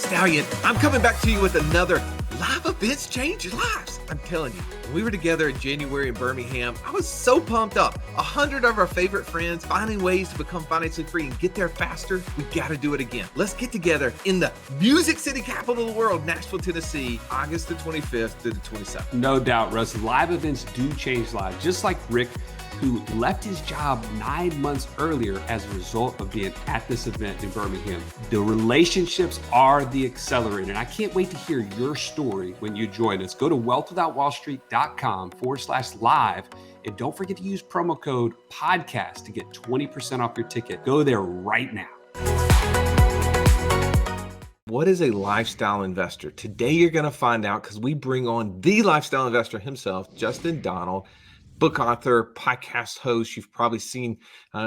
Stallion. I'm coming back to you with another Live Events Change Lives. I'm telling you, when we were together in January in Birmingham, I was so pumped up. 100 of our favorite friends finding ways to become financially free and get there faster. We got to do it again. Let's get together in the music city capital of the world, Nashville, Tennessee, August the 25th through the 27th. No doubt, Russ. Live events do change lives, just like Rick, who left his job 9 months earlier as a result of being at this event in Birmingham. The relationships are the accelerator. And I can't wait to hear your story when you join us. Go to wealthwithoutwallstreet.com/live. And don't forget to use promo code podcast to get 20% off your ticket. Go there right now. What is a lifestyle investor? Today you're going to find out because we bring on the lifestyle investor himself, Justin Donald, book author, podcast host. You've probably seen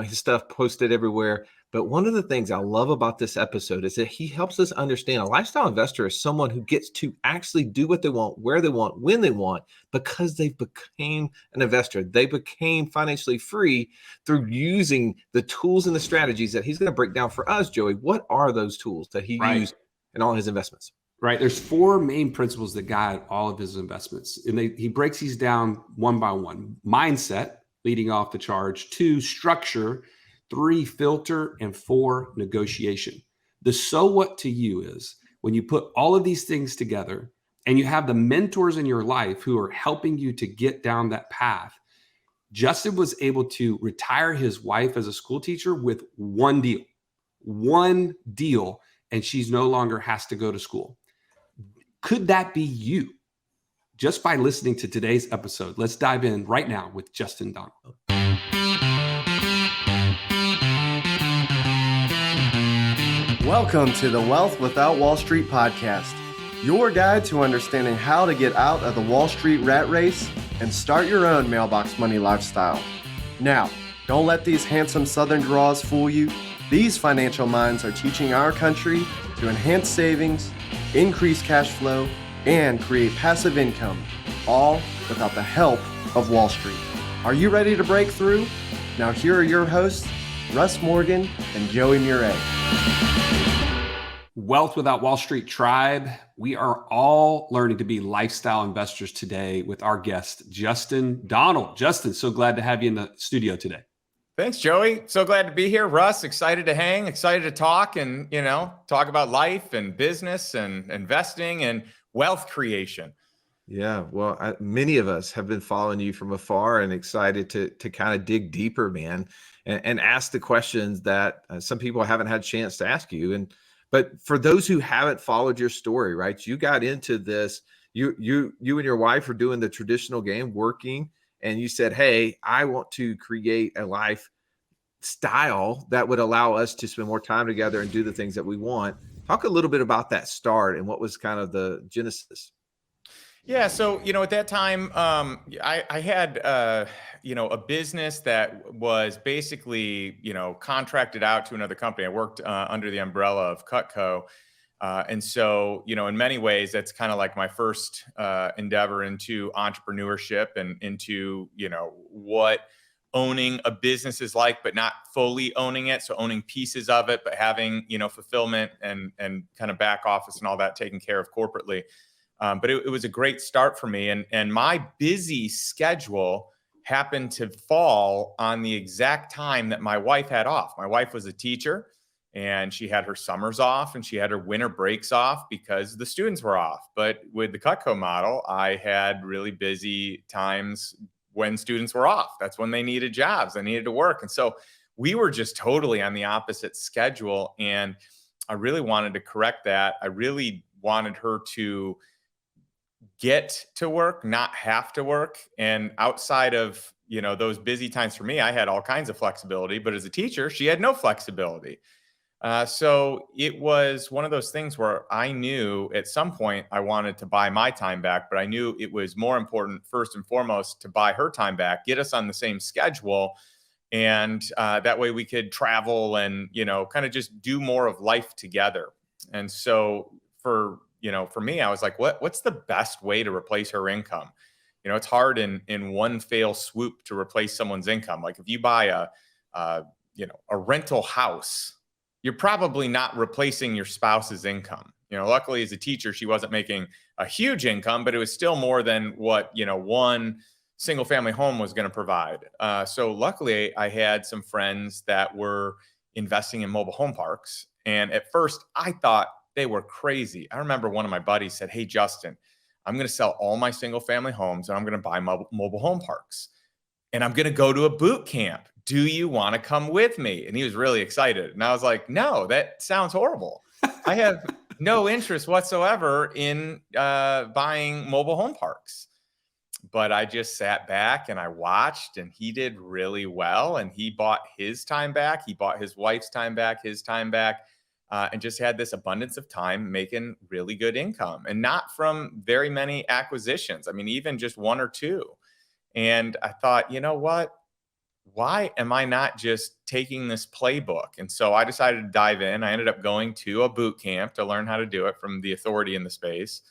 his stuff posted everywhere. But one of the things I love about this episode is that he helps us understand a lifestyle investor is someone who gets to actually do what they want, where they want, when they want, because they became an investor. They became financially free through using the tools and the strategies that he's going to break down for us, Joey. What are those tools that he used in all his investments? Right. There's four main principles that guide all of his investments. And he breaks these down one by one. Mindset, leading off the charge. 2, structure. 3, filter. And 4, negotiation. The so what to you is when you put all of these things together and you have the mentors in your life who are helping you to get down that path. Justin was able to retire his wife as a school teacher with one deal, and she's no longer has to go to school. Could that be you? Just by listening to today's episode, let's dive in right now with Justin Donald. Welcome to the Wealth Without Wall Street podcast, your guide to understanding how to get out of the Wall Street rat race and start your own mailbox money lifestyle. Now, don't let these handsome Southern draws fool you. These financial minds are teaching our country to enhance savings, increase cash flow, and create passive income, all without the help of Wall Street. Are you ready to break through? Now here are your hosts, Russ Morgan and Joey Murray. Wealth Without Wall Street tribe. We are all learning to be lifestyle investors today with our guest, Justin Donald. Justin, so glad to have you in the studio today. Thanks, Joey. So glad to be here. Russ, excited to hang, excited to talk and, talk about life and business and investing and wealth creation. Yeah, well, many of us have been following you from afar and excited to kind of dig deeper, man, and ask the questions that some people haven't had a chance to ask you. But for those who haven't followed your story, right, you got into this, you and your wife are doing the traditional game, working, and you said, hey, I want to create a lifestyle that would allow us to spend more time together and do the things that we want. Talk a little bit about that start and what was kind of the genesis. Yeah. So, at that time, I had, a business that was basically, contracted out to another company. I worked under the umbrella of Cutco. And so, in many ways, that's kind of like my first endeavor into entrepreneurship and into, what owning a business is like, but not fully owning it. So owning pieces of it, but having, fulfillment and kind of back office and all that taken care of corporately. But it was a great start for me. And my busy schedule happened to fall on the exact time that my wife had off. My wife was a teacher. And she had her summers off and she had her winter breaks off because the students were off. But with the Cutco model, I had really busy times when students were off. That's when they needed jobs. They needed to work. And so we were just totally on the opposite schedule. And I really wanted to correct that. I really wanted her to get to work, not have to work. And outside of, those busy times for me, I had all kinds of flexibility. But as a teacher, she had no flexibility. So it was one of those things where I knew at some point I wanted to buy my time back, but I knew it was more important, first and foremost, to buy her time back, get us on the same schedule. And that way we could travel and, kind of just do more of life together. And so for me, I was like, what's the best way to replace her income? It's hard in one fell swoop to replace someone's income. Like if you buy a rental house, you're probably not replacing your spouse's income. Luckily as a teacher, she wasn't making a huge income, but it was still more than what, one single family home was going to provide. So luckily I had some friends that were investing in mobile home parks. And at first I thought they were crazy. I remember one of my buddies said, "Hey, Justin, I'm going to sell all my single family homes and I'm going to buy mobile home parks. And I'm going to go to a boot camp. Do you want to come with me?" And he was really excited. And I was like, "No, that sounds horrible. I have no interest whatsoever in buying mobile home parks." But I just sat back and I watched, and he did really well. And he bought his time back. He bought his wife's time back, his time back, and just had this abundance of time making really good income, and not from very many acquisitions. I mean, even just one or two. And I thought, you know what? Why am I not just taking this playbook? And so I decided to dive in. I ended up going to a boot camp to learn how to do it from the authority in the space.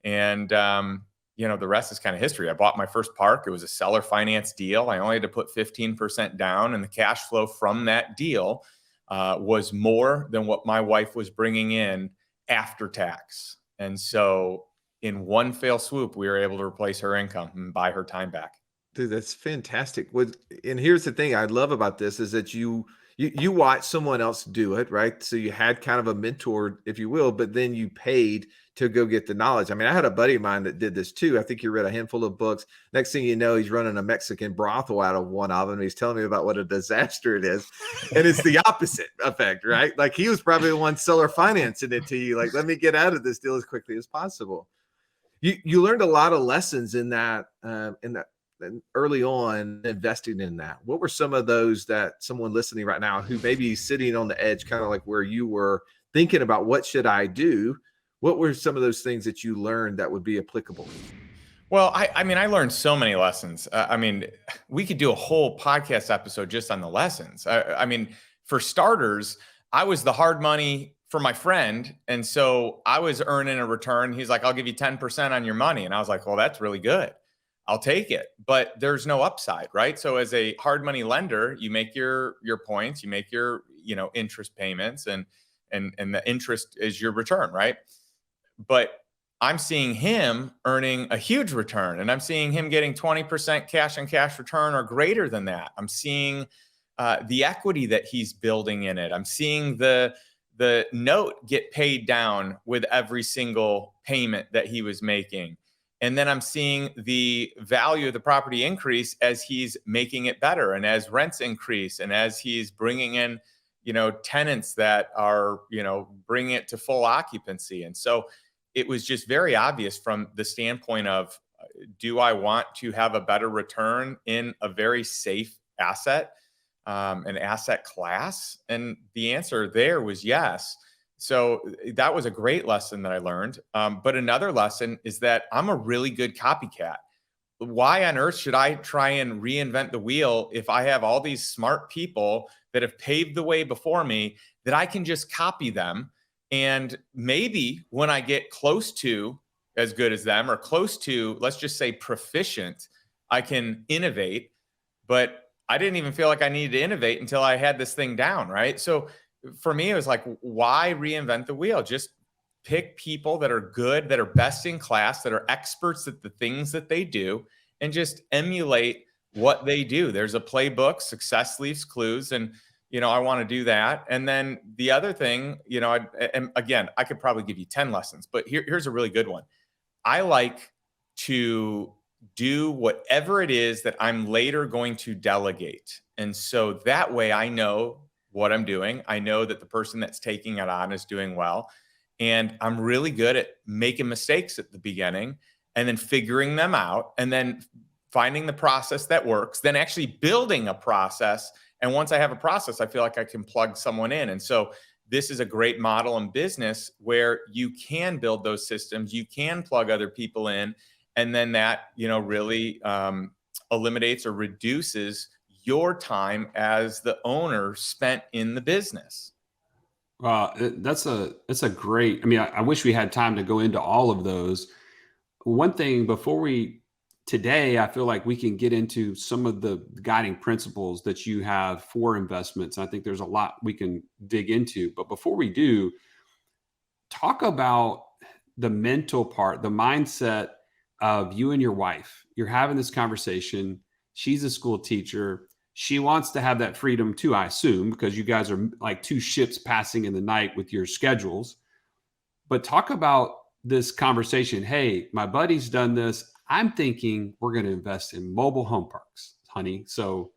And, the rest is kind of history. I bought my first park. It was a seller finance deal. I only had to put 15% down, and the cash flow from that deal was more than what my wife was bringing in after tax. And so in one fell swoop, we were able to replace her income and buy her time back. Dude, that's fantastic. And here's the thing I love about this is that you watch someone else do it, right? So you had kind of a mentor, if you will, but then you paid to go get the knowledge. I mean, I had a buddy of mine that did this too. I think he read a handful of books. Next thing you know, he's running a Mexican brothel out of one of them. He's telling me about what a disaster it is. And it's the opposite effect, right? Like he was probably the one seller financing it to you. Like, let me get out of this deal as quickly as possible. You learned a lot of lessons in that early on investing in that. What were some of those that someone listening right now who maybe is sitting on the edge, kind of like where you were thinking about what should I do? What were some of those things that you learned that would be applicable? Well, I mean, I learned so many lessons. I mean, we could do a whole podcast episode just on the lessons. I mean, for starters, I was the hard money for my friend. And so I was earning a return. He's like, "I'll give you 10% on your money." And I was like, "Well, that's really good. I'll take it." But there's no upside, right? So as a hard money lender, you make your points, you make your, interest payments, and the interest is your return, right? But I'm seeing him earning a huge return, and I'm seeing him getting 20% cash on cash return or greater than that. I'm seeing the equity that he's building in it. I'm seeing the note get paid down with every single payment that he was making. And then I'm seeing the value of the property increase as he's making it better, and as rents increase, and as he's bringing in, tenants that are, bringing it to full occupancy. And so it was just very obvious from the standpoint of, do I want to have a better return in a very safe asset, an asset class? And the answer there was yes. So that was a great lesson that I learned. But another lesson is that I'm a really good copycat. Why on earth should I try and reinvent the wheel if I have all these smart people that have paved the way before me that I can just copy them? And maybe when I get close to as good as them, or close to, let's just say, proficient, I can innovate. But I didn't even feel like I needed to innovate until I had this thing down, right? So for me, it was like, why reinvent the wheel? Just pick people that are good, that are best in class, that are experts at the things that they do, and just emulate what they do. There's a playbook, success leaves clues. And, I want to do that. And then the other thing, and again, I could probably give you 10 lessons, but here's a really good one. I like to do whatever it is that I'm later going to delegate. And so that way I know what I'm doing. I know that the person that's taking it on is doing well. And I'm really good at making mistakes at the beginning and then figuring them out, and then finding the process that works, then actually building a process. And once I have a process, I feel like I can plug someone in. And so this is a great model in business where you can build those systems, you can plug other people in, and then that, really eliminates or reduces your time as the owner spent in the business. That's a great, I wish we had time to go into all of those. One thing today, I feel like we can get into some of the guiding principles that you have for investments. I think there's a lot we can dig into, but before we do, talk about the mental part, the mindset of you and your wife. You're having this conversation. She's a school teacher. She wants to have that freedom too, I assume, because you guys are like two ships passing in the night with your schedules. But talk about this conversation. Hey, my buddy's done this. I'm thinking we're going to invest in mobile home parks, honey. So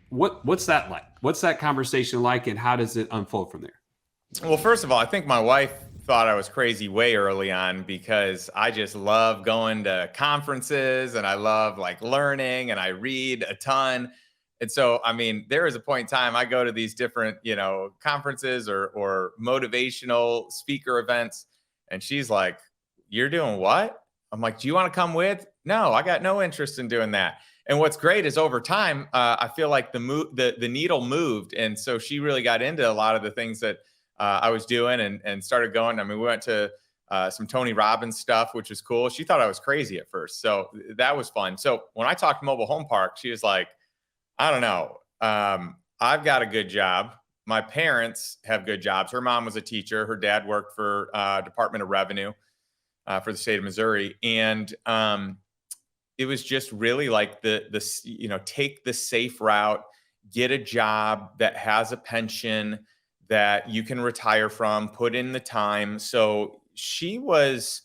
what's that like? What's that conversation like, and how does it unfold from there? Well, first of all, I think my wife thought I was crazy way early on because I just love going to conferences and I love like learning and I read a ton. And so, I mean, there is a point in time I go to these different, conferences or motivational speaker events. And she's like, "You're doing what?" I'm like, "Do you want to come with?" "No, I got no interest in doing that." And what's great is over time, I feel like the needle moved. And so she really got into a lot of the things that I was doing and started going. I mean, we went to some Tony Robbins stuff, which is cool. She thought I was crazy at first. So that was fun. So when I talked mobile home park, she was like, "I don't know. I've got a good job. My parents have good jobs." Her mom was a teacher. Her dad worked for Department of Revenue for the state of Missouri. And it was just really like take the safe route, get a job that has a pension that you can retire from, put in the time. So she was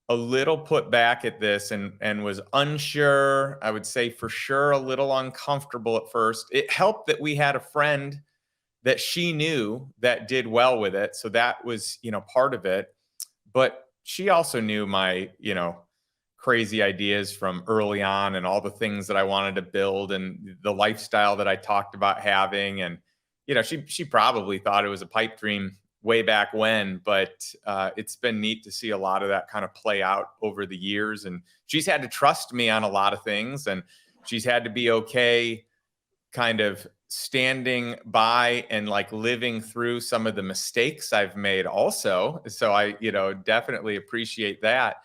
a little put back at this and was unsure. I would say for sure a little uncomfortable at first. It helped that we had a friend that she knew that did well with it. So that was, part of it. But she also knew my, crazy ideas from early on and all the things that I wanted to build and the lifestyle that I talked about having. And, she probably thought it was a pipe dream way back when, but it's been neat to see a lot of that kind of play out over the years. And she's had to trust me on a lot of things, and she's had to be okay kind of standing by and like living through some of the mistakes I've made also. So I, definitely appreciate that.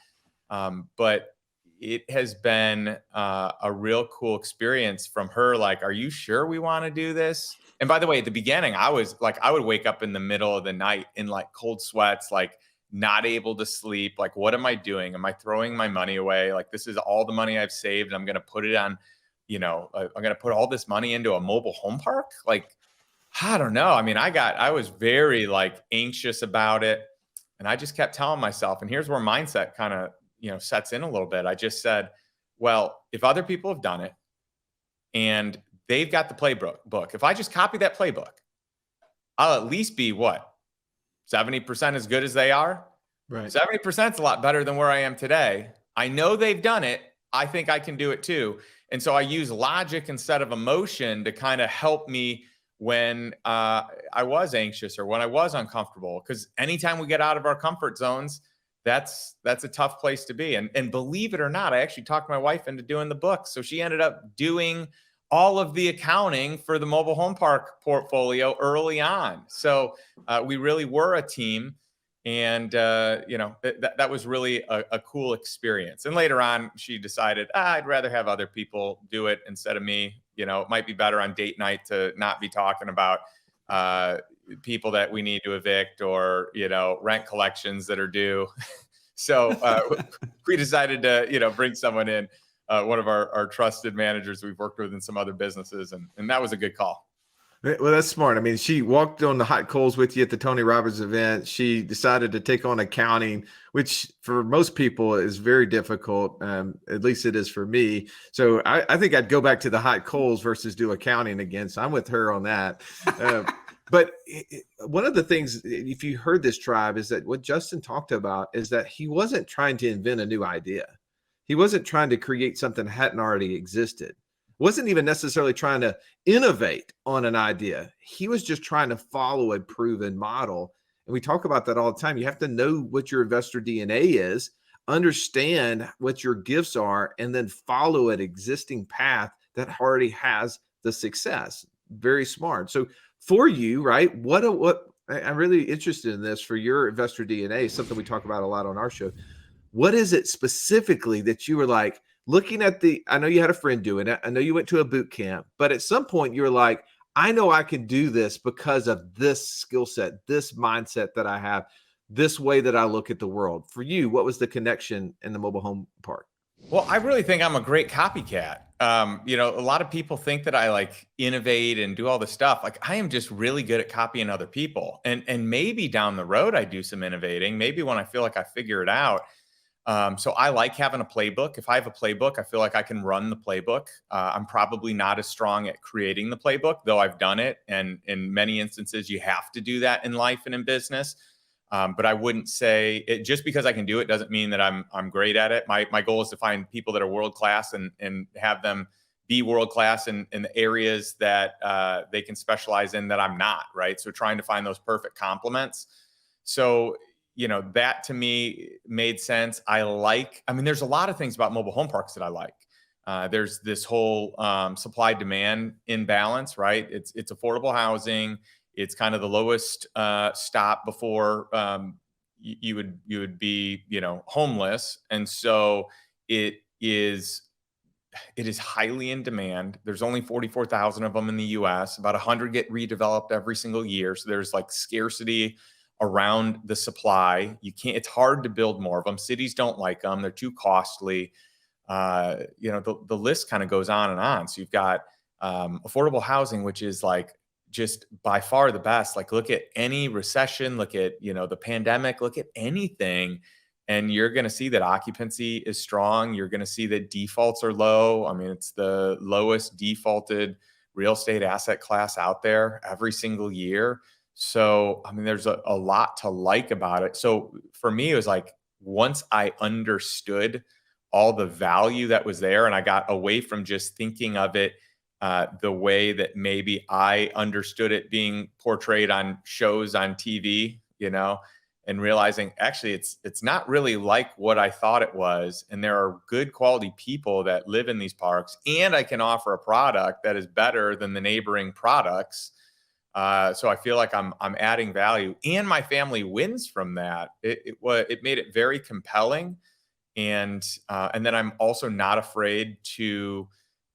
But it has been a real cool experience from her. Like, "Are you sure we want to do this?" And by the way, at the beginning, I was like, I would wake up in the middle of the night in like cold sweats, like not able to sleep. Like, what am I doing? Am I throwing my money away? Like, this is all the money I've saved. And I'm going to put it on, I'm going to put all this money into a mobile home park. Like, I don't know. I mean, I was very like anxious about it. And I just kept telling myself, and here's where mindset kind of, sets in a little bit. I just said, well, if other people have done it and they've got the playbook, if I just copy that playbook, I'll at least be 70% as good as they are. Right. 70% is a lot better than where I am today. I know they've done it. I think I can do it too. And so I use logic instead of emotion to kind of help me when I was anxious or when I was uncomfortable. Because anytime we get out of our comfort zones, that's a tough place to be. And believe it or not, I actually talked my wife into doing the book. So she ended up doing all of the accounting for the mobile home park portfolio early on. So we really were a team. And, that was really a cool experience. And later on, she decided, I'd rather have other people do it instead of me. It might be better on date night to not be talking about people that we need to evict or, rent collections that are due. So we decided to, bring someone in, one of our trusted managers we've worked with in some other businesses. And that was a good call. Well, that's smart. I mean, she walked on the hot coals with you at the Tony Robbins event. She decided to take on accounting, which for most people is very difficult. At least it is for me. So I think I'd go back to the hot coals versus do accounting again. So I'm with her on that. But one of the things, if you heard this tribe, is that what Justin talked about is that he wasn't trying to invent a new idea. He wasn't trying to create something that hadn't already existed. Wasn't even necessarily trying to innovate on an idea. He was just trying to follow a proven model. And we talk about that all the time. You have to know what your investor DNA is, understand what your gifts are, and then follow an existing path that already has the success. Very smart. So for you, right, what I'm really interested in this for your investor DNA, something we talk about a lot on our show. What is it specifically that you were like, looking at I know you had a friend doing it. I know you went to a boot camp, but at some point you were like, I know I can do this because of this skill set, this mindset that I have. this way that I look at the world. For you, what was the connection in the mobile home park? Well, I really think I'm a great copycat. A lot of people think that I like innovate and do all this stuff. Like I am just really good at copying other people. And maybe down the road I do some innovating. Maybe when I feel like I figure it out. So I like having a playbook. If I have a playbook, I feel like I can run the playbook. I'm probably not as strong at creating the playbook, though I've done it. And in many instances, you have to do that in life and in business. But I wouldn't say it just because I can do it doesn't mean that I'm great at it. My goal is to find people that are world class and have them be world class in the areas that they can specialize in that I'm not, right? So trying to find those perfect complements. So that to me made sense. There's a lot of things about mobile home parks that I like. There's this whole supply demand imbalance, right? It's affordable housing. It's kind of the lowest stop before you would be, homeless. And so it is highly in demand. There's only 44,000 of them in the US. About 100 get redeveloped every single year. So there's like scarcity around the supply. It's hard to build more of them. Cities don't like them. They're too costly. The list kind of goes on and on. So you've got affordable housing, which is like just by far the best. Like look at any recession, look at, the pandemic, look at anything. And you're going to see that occupancy is strong. You're going to see that defaults are low. I mean, it's the lowest defaulted real estate asset class out there every single year. So, there's a lot to like about it. So for me, it was like, once I understood all the value that was there and I got away from just thinking of it the way that maybe I understood it being portrayed on shows on TV, and realizing actually it's not really like what I thought it was. And there are good quality people that live in these parks, and I can offer a product that is better than the neighboring products. So I feel like I'm adding value, and my family wins from that. It made it very compelling, and then I'm also not afraid to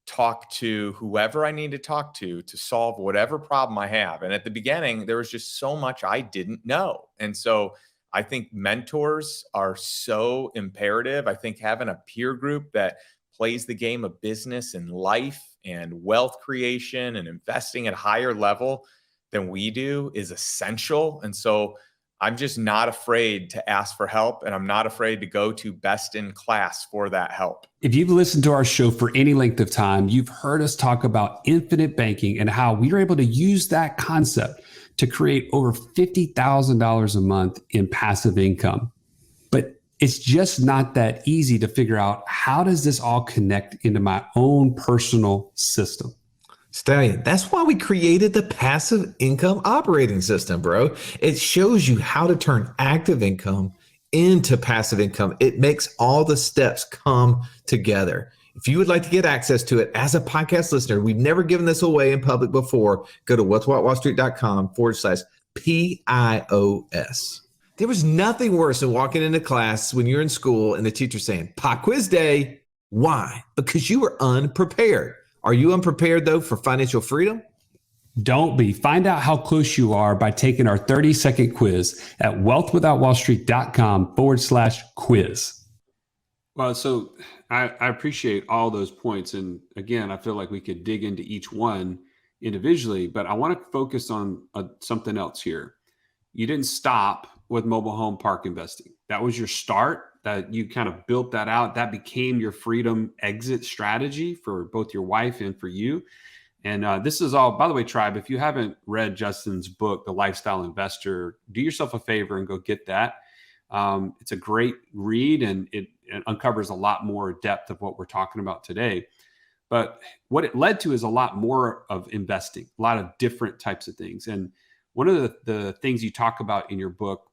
talk to whoever I need to talk to solve whatever problem I have. And at the beginning, there was just so much I didn't know, and so I think mentors are so imperative. I think having a peer group that plays the game of business and life and wealth creation and investing at a higher level than we do is essential. And so I'm just not afraid to ask for help, and I'm not afraid to go to best in class for that help. If you've listened to our show for any length of time, you've heard us talk about infinite banking and how we were able to use that concept to create over $50,000 a month in passive income. But it's just not that easy to figure out, how does this all connect into my own personal system? Stallion, that's why we created the passive income operating system, bro. It shows you how to turn active income into passive income. It makes all the steps come together. If you would like to get access to it as a podcast listener, we've never given this away in public before. Go to what'swhatwallstreet.com/PIOS. There was nothing worse than walking into class when you're in school and the teacher saying, pop quiz day. Why? Because you were unprepared. Are you unprepared, though, for financial freedom? Don't be. Find out how close you are by taking our 30-second quiz at wealthwithoutwallstreet.com/quiz. Well, so I appreciate all those points. And again, I feel like we could dig into each one individually, but I want to focus on something else here. You didn't stop with mobile home park investing. That was your start. That you kind of built that out. That became your freedom exit strategy for both your wife and for you. And this is all, by the way, Tribe, if you haven't read Justin's book, The Lifestyle Investor, do yourself a favor and go get that. It's a great read, and it uncovers a lot more depth of what we're talking about today. But what it led to is a lot more of investing, a lot of different types of things. And one of the things you talk about in your book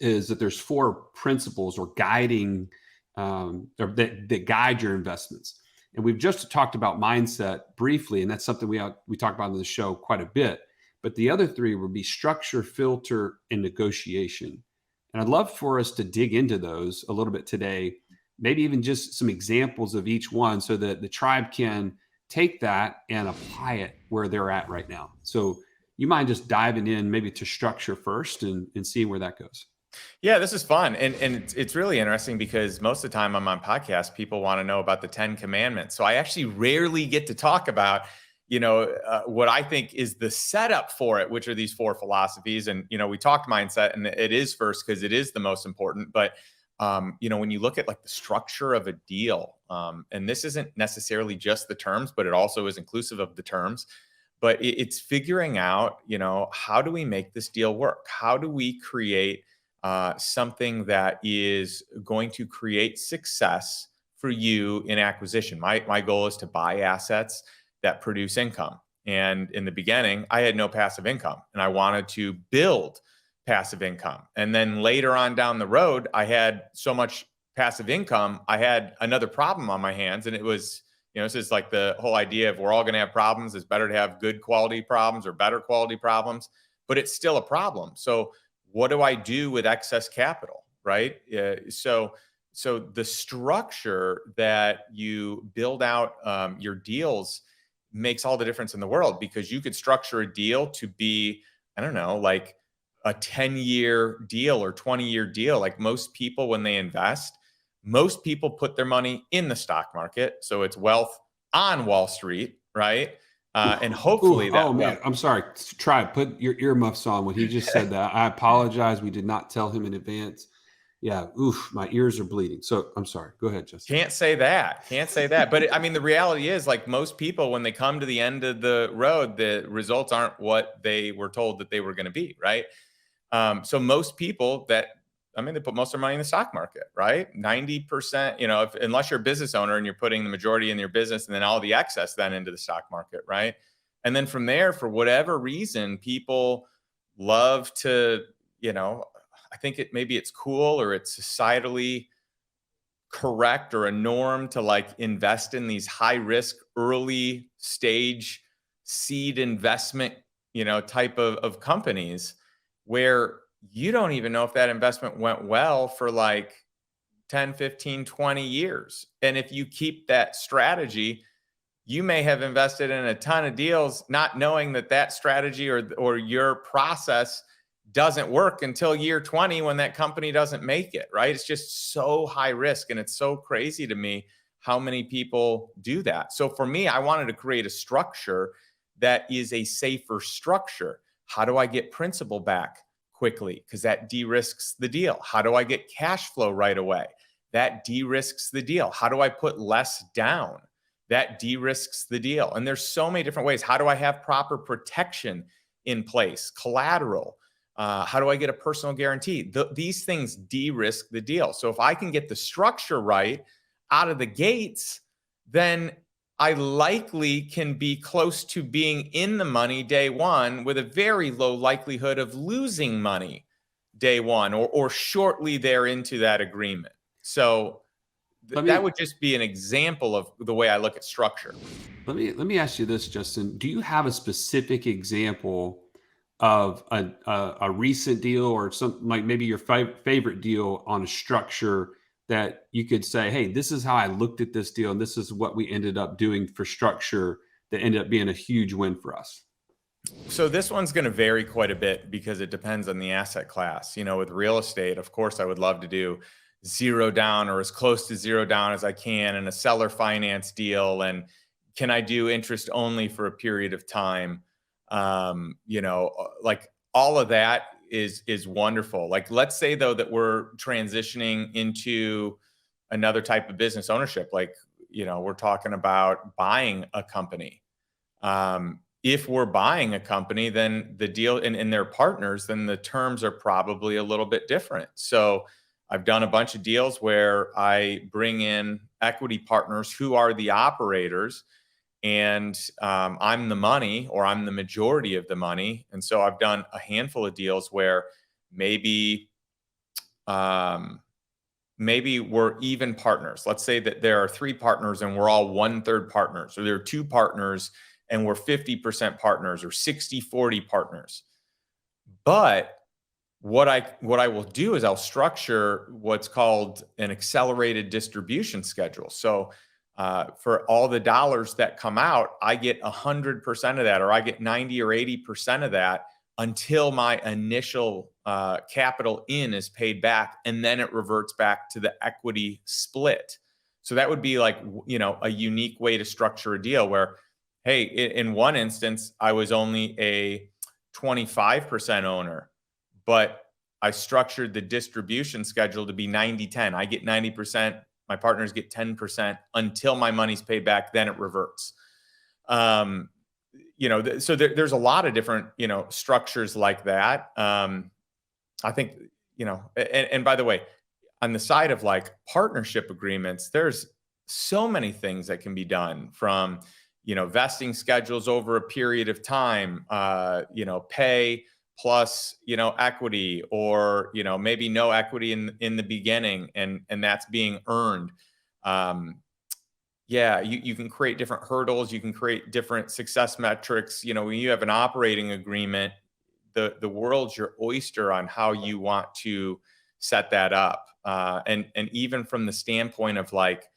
is that there's 4 principles or guiding that guide your investments. And we've just talked about mindset briefly, and that's something we talk about on the show quite a bit. But the other 3 would be structure, filter, and negotiation. And I'd love for us to dig into those a little bit today, maybe even just some examples of each one so that the tribe can take that and apply it where they're at right now. So you mind just diving in maybe to structure first and seeing where that goes? Yeah, this is fun. And it's really interesting because most of the time on my podcast, people want to know about the 10 commandments. So I actually rarely get to talk about, what I think is the setup for it, which are these 4 philosophies. And, we talked mindset, and it is first because it is the most important. But, when you look at like the structure of a deal, and this isn't necessarily just the terms, but it also is inclusive of the terms. But it's figuring out, how do we make this deal work? How do we create something that is going to create success for you in acquisition? My goal is to buy assets that produce income. And in the beginning, I had no passive income, and I wanted to build passive income. And then later on down the road, I had so much passive income, I had another problem on my hands. And it was, this is like the whole idea of we're all going to have problems. It's better to have good quality problems or better quality problems, but it's still a problem. So what do I do with excess capital, right? So the structure that you build out your deals makes all the difference in the world, because you could structure a deal to be, I don't know, like a 10-year deal or 20-year deal. Like most people, when they invest, most people put their money in the stock market. So it's wealth on Wall Street, right? And hopefully Oh man, I'm sorry. Try put your earmuffs on when he just said that. I apologize. We did not tell him in advance. Yeah, my ears are bleeding. So I'm sorry. Go ahead, Justin. Can't say that. But I mean, the reality is, like most people, when they come to the end of the road, the results aren't what they were told that they were going to be, right? So most people they put most of their money in the stock market, right? 90%, unless you're a business owner and you're putting the majority in your business and then all the excess then into the stock market, right? And then from there, for whatever reason, people love to, I think maybe it's cool or it's societally correct or a norm to like invest in these high risk, early stage seed investment, type of companies where you don't even know if that investment went well for like 10, 15, 20 years. And if you keep that strategy, you may have invested in a ton of deals, not knowing that strategy or your process doesn't work until year 20 when that company doesn't make it, right? It's just so high risk. And it's so crazy to me how many people do that. So for me, I wanted to create a structure that is a safer structure. How do I get principal back quickly? Because that de-risks the deal. How do I get cash flow right away? That de-risks the deal. How do I put less down? That de-risks the deal. And there's so many different ways. How do I have proper protection in place? Collateral. How do I get a personal guarantee? These things de-risk the deal. So if I can get the structure right out of the gates, then I likely can be close to being in the money day one with a very low likelihood of losing money day one or shortly there into that agreement. So that would just be an example of the way I look at structure. Let me ask you this, Justin. Do you have a specific example of a recent deal or something like maybe your favorite deal on a structure that you could say, hey, this is how I looked at this deal and this is what we ended up doing for structure that ended up being a huge win for us? So this one's going to vary quite a bit because it depends on the asset class. With real estate, of course, I would love to do zero down or as close to zero down as I can in a seller finance deal. And can I do interest only for a period of time? Like all of that is wonderful. Like, let's say though, that we're transitioning into another type of business ownership. Like, we're talking about buying a company. If we're buying a company, then the deal and their partners, then the terms are probably a little bit different. So I've done a bunch of deals where I bring in equity partners who are the operators, and I'm the money, or I'm the majority of the money. And so I've done a handful of deals where maybe we're even partners. Let's say that there are 3 partners and we're all 1/3 partners, or there are 2 partners and we're 50% partners, or 60-40 partners. But what I will do is I'll structure what's called an accelerated distribution schedule. So for all the dollars that come out, I get 100% of that, or I get 90 or 80% of that until my initial capital in is paid back, and then it reverts back to the equity split. So that would be like, a unique way to structure a deal where, hey, in one instance, I was only a 25% owner, but I structured the distribution schedule to be 90-10. I get 90%, my partners get 10% until my money's paid back, then it reverts. So there's a lot of different, structures like that. I think, and by the way, on the side of like partnership agreements, there's so many things that can be done, from, vesting schedules over a period of time, pay plus, equity, or, maybe no equity in the beginning, and that's being earned. You can create different hurdles. You can create different success metrics. When you have an operating agreement, the world's your oyster on how you want to set that up. And even from the standpoint of like,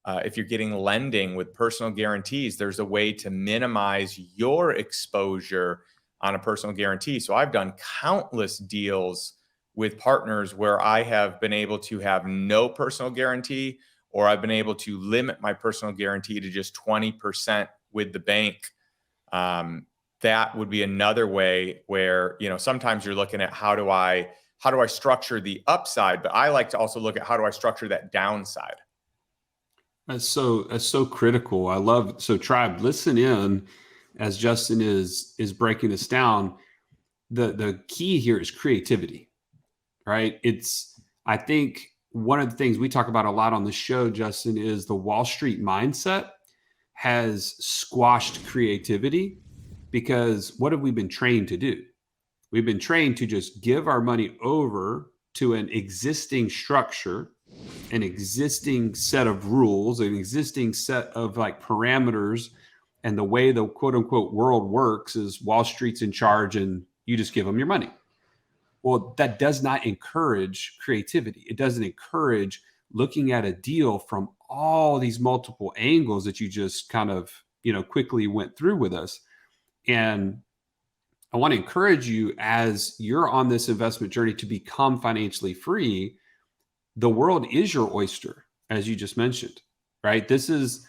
if you're getting lending with personal guarantees, there's a way to minimize your exposure on a personal guarantee. So I've done countless deals with partners where I have been able to have no personal guarantee, or I've been able to limit my personal guarantee to just 20% with the bank. That would be another way where, sometimes you're looking at how do I structure the upside, but I like to also look at how do I structure that downside. That's so critical. I love, so Tribe, listen in as Justin is breaking this down. The key here is creativity, right? I think one of the things we talk about a lot on the show, Justin, is the Wall Street mindset has squashed creativity, because what have we been trained to do? We've been trained to just give our money over to an existing structure, an existing set of rules, an existing set of like parameters. And the way the quote unquote world works is Wall Street's in charge and you just give them your money. Well, that does not encourage creativity. It doesn't encourage looking at a deal from all these multiple angles that you just kind of, quickly went through with us. And I want to encourage you, as you're on this investment journey to become financially free, the world is your oyster, as you just mentioned, right? This is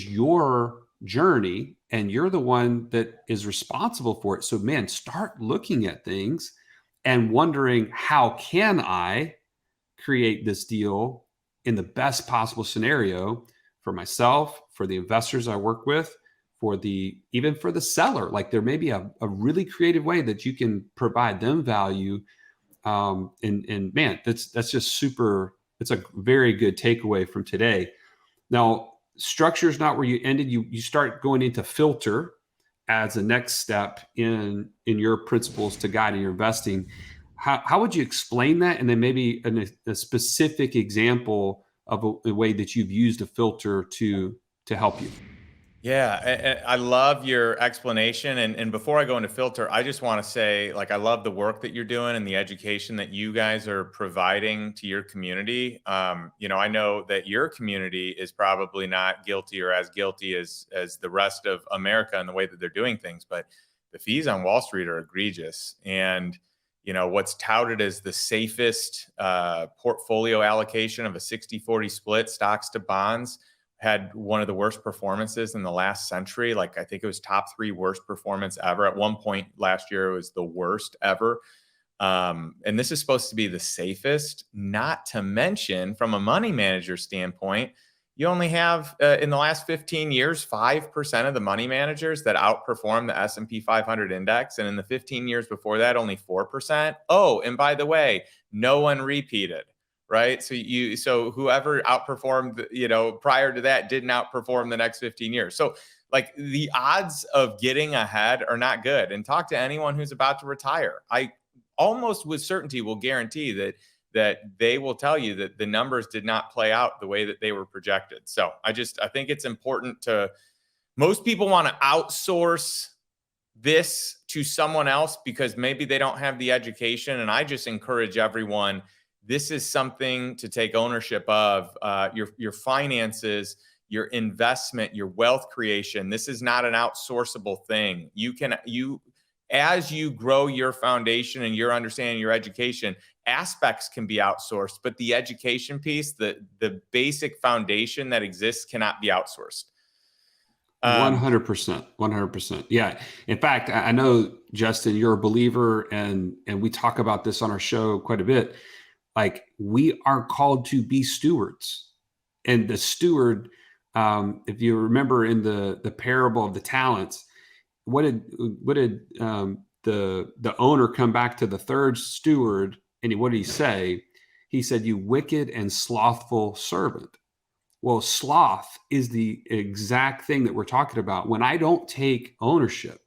your journey, and you're the one that is responsible for it. So man, start looking at things and wondering, how can I create this deal in the best possible scenario for myself, for the investors I work with, even for the seller? Like, there may be a really creative way that you can provide them value. And man, that's just super. It's a very good takeaway from today. Now, structure is not where you ended. You start going into filter as a next step in your principles to guiding your investing. How would you explain that? And then maybe a specific example of a way that you've used a filter to help you. Yeah, I love your explanation. And before I go into filter, I just want to say, like, I love the work that you're doing and the education that you guys are providing to your community. I know that your community is probably not guilty or as guilty as the rest of America in the way that they're doing things, but the fees on Wall Street are egregious. And, what's touted as the safest portfolio allocation of a 60-40 split, stocks to bonds, had one of the worst performances in the last century. Like, I think it was top 3 worst performance ever. At one point last year, it was the worst ever. And this is supposed to be the safest, not to mention from a money manager standpoint, you only have in the last 15 years, 5% of the money managers that outperform the S&P 500 index. And in the 15 years before that, only 4%. Oh, and by the way, no one repeated. Right. So whoever outperformed, prior to that didn't outperform the next 15 years. So like, the odds of getting ahead are not good. And talk to anyone who's about to retire. I almost with certainty will guarantee that they will tell you that the numbers did not play out the way that they were projected. So I think it's important most people want to outsource this to someone else because maybe they don't have the education. And I just encourage everyone, this is something to take ownership of, your finances, your investment, your wealth creation. This is not an outsourceable thing. as you grow your foundation and your understanding, your education, aspects can be outsourced, but the education piece, the basic foundation that exists cannot be outsourced. 100%. 100%. Yeah. In fact, I know, Justin, you're a believer, and we talk about this on our show quite a bit. Like, we are called to be stewards, and the steward, if you remember in the parable of the talents, what did the owner come back to the third steward, and what did he say? He said, "You wicked and slothful servant." Well, sloth is the exact thing that we're talking about. When I don't take ownership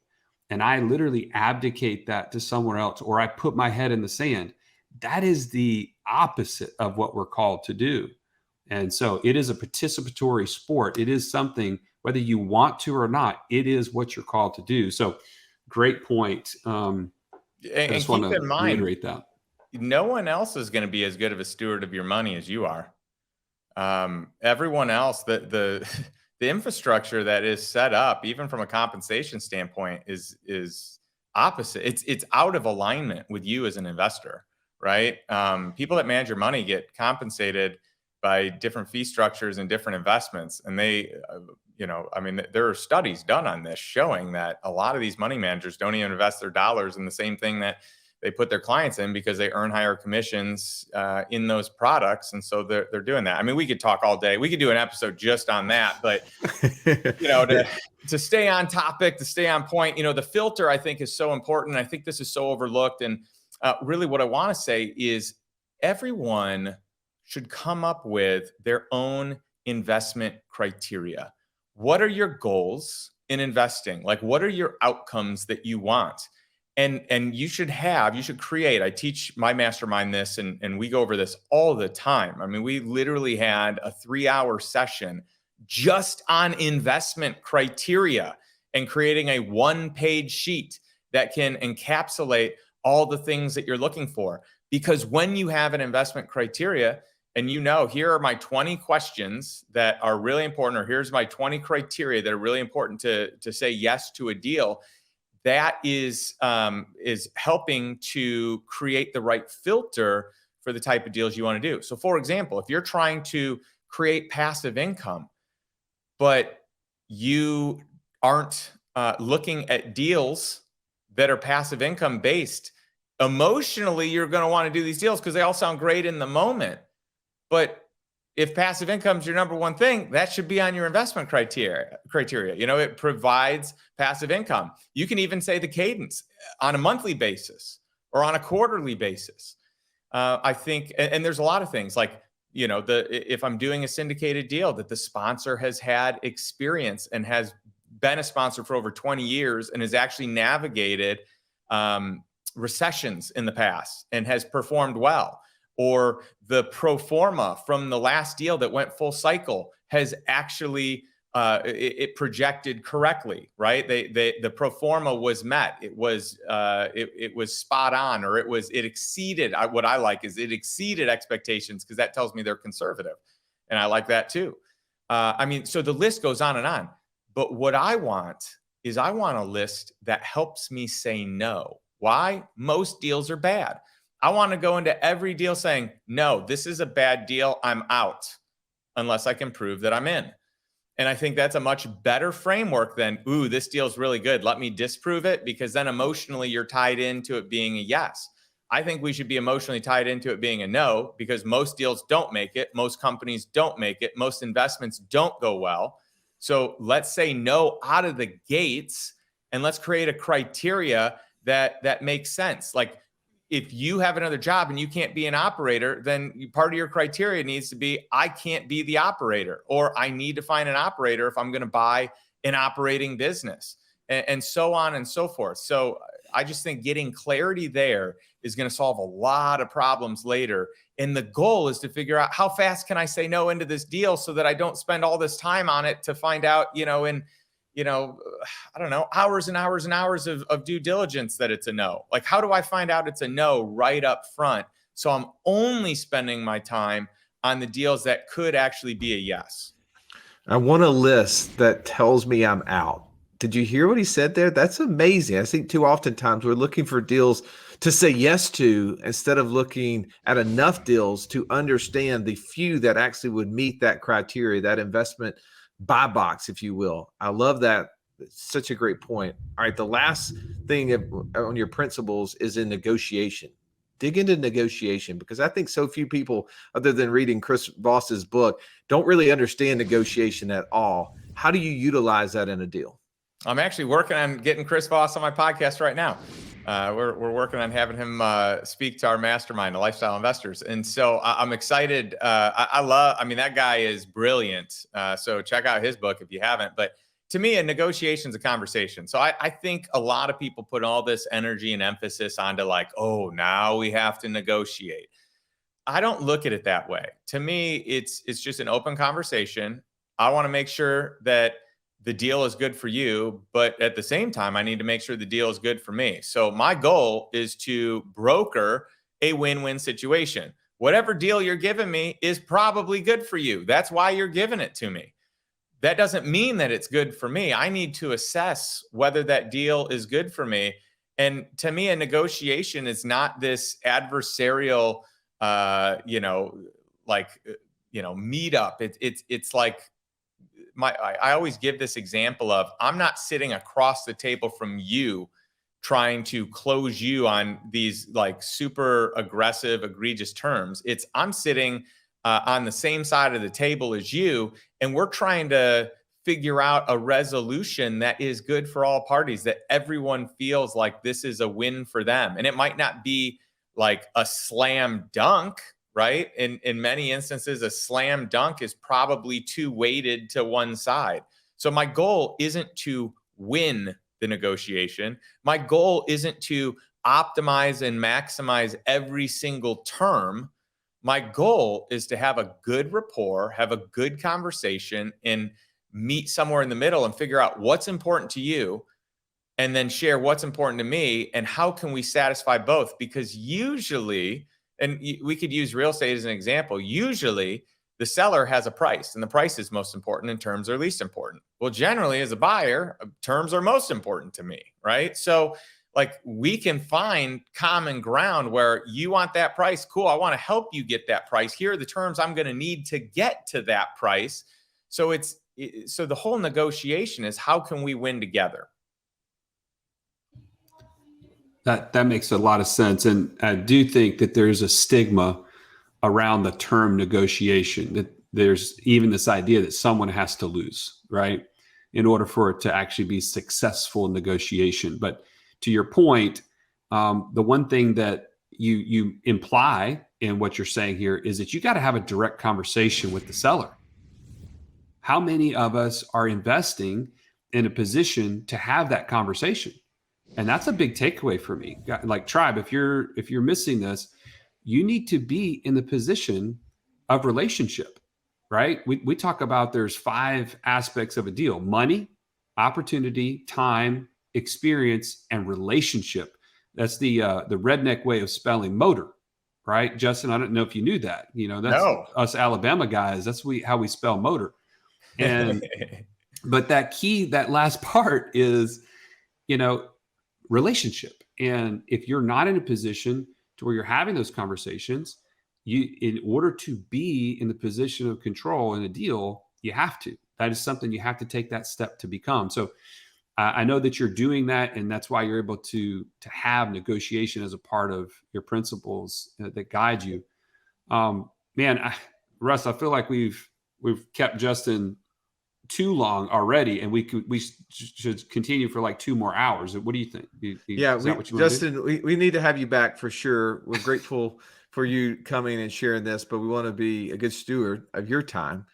and I literally abdicate that to somewhere else, or I put my head in the sand, that is the opposite of what we're called to do. And so it is a participatory sport. It is something, whether you want to or not, it is what you're called to do. So great point. I just want to reiterate that. No one else is going to be as good of a steward of your money as you are. Everyone else, the infrastructure that is set up, even from a compensation standpoint, is opposite. It's out of alignment with you as an investor, right? People that manage your money get compensated by different fee structures and different investments. And they, there are studies done on this showing that a lot of these money managers don't even invest their dollars in the same thing that they put their clients in, because they earn higher commissions in those products. And so they're doing that. I mean, we could talk all day. We could do an episode just on that, but to stay on topic, to stay on point, the filter, I think, is so important. I think this is so overlooked. And really what I want to say is everyone should come up with their own investment criteria. What are your goals in investing? Like, what are your outcomes that you want? And you should create, I teach my mastermind this, and we go over this all the time. I mean, we literally had a 3-hour session just on investment criteria and creating a 1-page sheet that can encapsulate all the things that you're looking for. Because when you have an investment criteria, and here are my 20 questions that are really important, or here's my 20 criteria that are really important to say yes to a deal, that is helping to create the right filter for the type of deals you want to do. So, for example, if you're trying to create passive income, but you aren't looking at deals that are passive income based, emotionally, you're going to want to do these deals because they all sound great in the moment. But if passive income is your number one thing, that should be on your investment criteria. It provides passive income. You can even say the cadence on a monthly basis or on a quarterly basis. I think, and there's a lot of things like, if I'm doing a syndicated deal, that the sponsor has had experience and has been a sponsor for over 20 years and has actually navigated recessions in the past and has performed well. Or the pro forma from the last deal that went full cycle has actually it projected correctly, right? The pro forma was met. It was spot on, or it exceeded. What I like is it exceeded expectations, because that tells me they're conservative, and I like that too. So the list goes on and on. But what I want is a list that helps me say no. Why? Most deals are bad. I want to go into every deal saying, no, this is a bad deal. I'm out unless I can prove that I'm in. And I think that's a much better framework than, ooh, this deal's really good, let me disprove it, because then emotionally you're tied into it being a yes. I think we should be emotionally tied into it being a no, because most deals don't make it. Most companies don't make it. Most investments don't go well. So let's say no out of the gates, and let's create a criteria that makes sense. Like, if you have another job and you can't be an operator, then part of your criteria needs to be, I can't be the operator, or I need to find an operator if I'm going to buy an operating business, and so on and so forth. So I just think getting clarity there is going to solve a lot of problems later. And the goal is to figure out, how fast can I say no into this deal so that I don't spend all this time on it to find out, I don't know, hours and hours and hours of due diligence that it's a no. Like, how do I find out it's a no right up front, so I'm only spending my time on the deals that could actually be a yes? I want a list that tells me I'm out. Did you hear what he said there? That's amazing. I think too oftentimes we're looking for deals to say yes to instead of looking at enough deals to understand the few that actually would meet that criteria, that investment buy box, if you will. I love that. It's such a great point. All right, the last thing on your principles is in negotiation. Dig into negotiation, because I think so few people, other than reading Chris Voss's book, don't really understand negotiation at all. How do you utilize that in a deal? I'm actually working on getting Chris Voss on my podcast right now. We're working on having him speak to our mastermind, the Lifestyle Investors. And so I'm excited. I mean, that guy is brilliant. So check out his book if you haven't. But to me, a negotiation is a conversation. So I think a lot of people put all this energy and emphasis onto like, oh, now we have to negotiate. I don't look at it that way. To me, it's just an open conversation. I want to make sure that the deal is good for you, but at the same time, I need to make sure the deal is good for me. So my goal is to broker a win-win situation. Whatever deal you're giving me is probably good for you. That's why you're giving it to me. That doesn't mean that it's good for me. I need to assess whether that deal is good for me. And to me, a negotiation is not this adversarial, meetup. It's like, I always give this example of, I'm not sitting across the table from you trying to close you on these like super aggressive, egregious terms. I'm sitting on the same side of the table as you, and we're trying to figure out a resolution that is good for all parties, that everyone feels like this is a win for them. And it might not be like a slam dunk, right? In many instances, a slam dunk is probably too weighted to one side. So my goal isn't to win the negotiation. My goal isn't to optimize and maximize every single term. My goal is to have a good rapport, have a good conversation, and meet somewhere in the middle and figure out what's important to you, and then share what's important to me, and how can we satisfy both? Because usually, and we could use real estate as an example, usually the seller has a price, and the price is most important and terms are least important. Well, generally as a buyer, terms are most important to me, right? So like we can find common ground where you want that price. Cool. I want to help you get that price. Here are the terms I'm going to need to get to that price. So so the whole negotiation is, how can we win together? That makes a lot of sense. And I do think that there's a stigma around the term negotiation, that there's even this idea that someone has to lose, right, in order for it to actually be successful negotiation. But to your point, the one thing that you imply in what you're saying here is that you got to have a direct conversation with the seller. How many of us are investing in a position to have that conversation? And that's a big takeaway for me. Like, Tribe, if you're missing this, you need to be in the position of relationship, right? We talk about there's 5 aspects of a deal: money, opportunity, time, experience, and relationship. That's the redneck way of spelling motor, right? Justin, I don't know if you knew that. That's us Alabama guys. That's how we spell motor. And but that last part is, relationship. And if you're not in a position to where you're having those conversations, in order to be in the position of control in a deal, you have to. That is something you have to take that step to become. So I know that you're doing that, and that's why you're able to have negotiation as a part of your principles that guide you. Russ, I feel like we've kept Justin too long already, and we should continue for like 2 more hours. What do you think? Justin, we need to have you back for sure. We're grateful for you coming and sharing this, but we want to be a good steward of your time.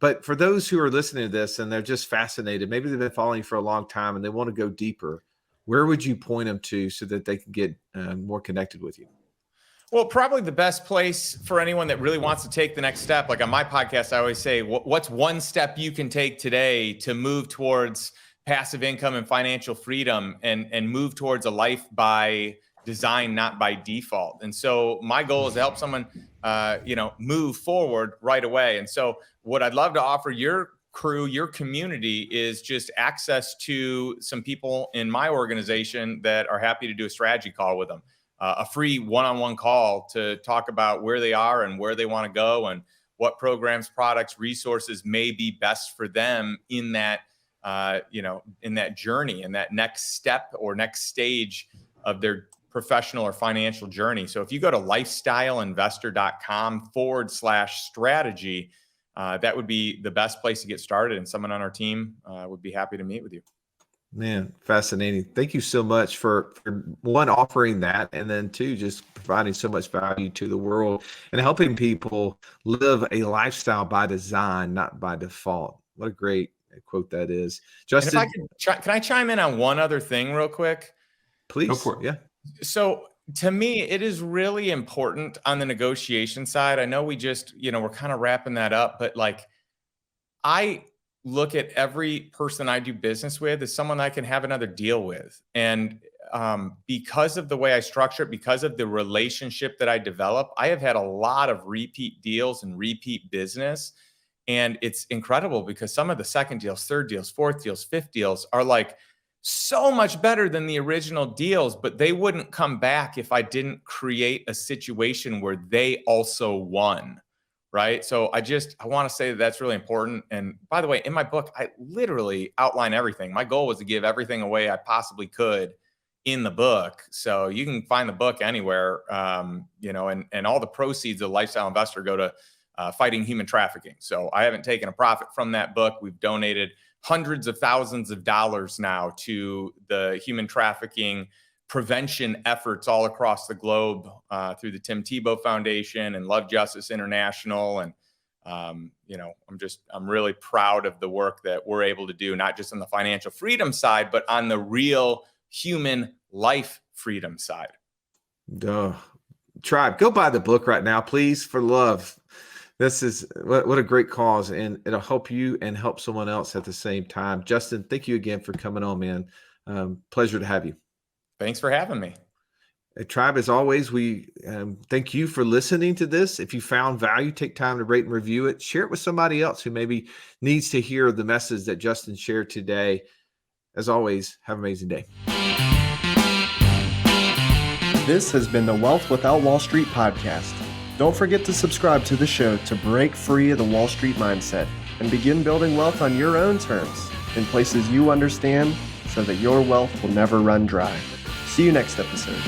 But for those who are listening to this and they're just fascinated, maybe they've been following you for a long time and they want to go deeper, where would you point them to so that they can get more connected with you? Well, probably the best place for anyone that really wants to take the next step. Like on my podcast, I always say, what's one step you can take today to move towards passive income and financial freedom, and move towards a life by design, not by default. And so my goal is to help someone, move forward right away. And so what I'd love to offer your crew, your community is just access to some people in my organization that are happy to do a strategy call with them, a free one-on-one call to talk about where they are and where they want to go and what programs, products, resources may be best for them in that, in that journey, in that next step or next stage of their professional or financial journey. So if you go to lifestyleinvestor.com/strategy, that would be the best place to get started. And someone on our team would be happy to meet with you. Man, fascinating. Thank you so much for one, offering that, and then two, just providing so much value to the world and helping people live a lifestyle by design, not by default. What a great quote that is. Justin, and if can I chime in on one other thing real quick? Please. Go for it. Yeah. So to me, it is really important on the negotiation side. I know we just, we're kind of wrapping that up, but like I look at every person I do business with as someone I can have another deal with. And because of the way I structure it, because of the relationship that I develop, I have had a lot of repeat deals and repeat business. And it's incredible because some of the second deals, third deals, fourth deals, fifth deals are like so much better than the original deals, but they wouldn't come back if I didn't create a situation where they also won. Right. So I want to say that that's really important. And by the way, in my book, I literally outline everything. My goal was to give everything away I possibly could in the book. So you can find the book anywhere, and all the proceeds of Lifestyle Investor go to fighting human trafficking. So I haven't taken a profit from that book. We've donated hundreds of thousands of dollars now to the human trafficking prevention efforts all across the globe through the Tim Tebow Foundation and Love Justice International. And, I'm really proud of the work that we're able to do, not just on the financial freedom side, but on the real human life freedom side. Duh. Tribe, go buy the book right now, please, for love. This is what a great cause, and it'll help you and help someone else at the same time. Justin, thank you again for coming on, man. Pleasure to have you. Thanks for having me. Tribe, as always, we thank you for listening to this. If you found value, take time to rate and review it. Share it with somebody else who maybe needs to hear the message that Justin shared today. As always, have an amazing day. This has been the Wealth Without Wall Street podcast. Don't forget to subscribe to the show to break free of the Wall Street mindset and begin building wealth on your own terms in places you understand so that your wealth will never run dry. See you next episode.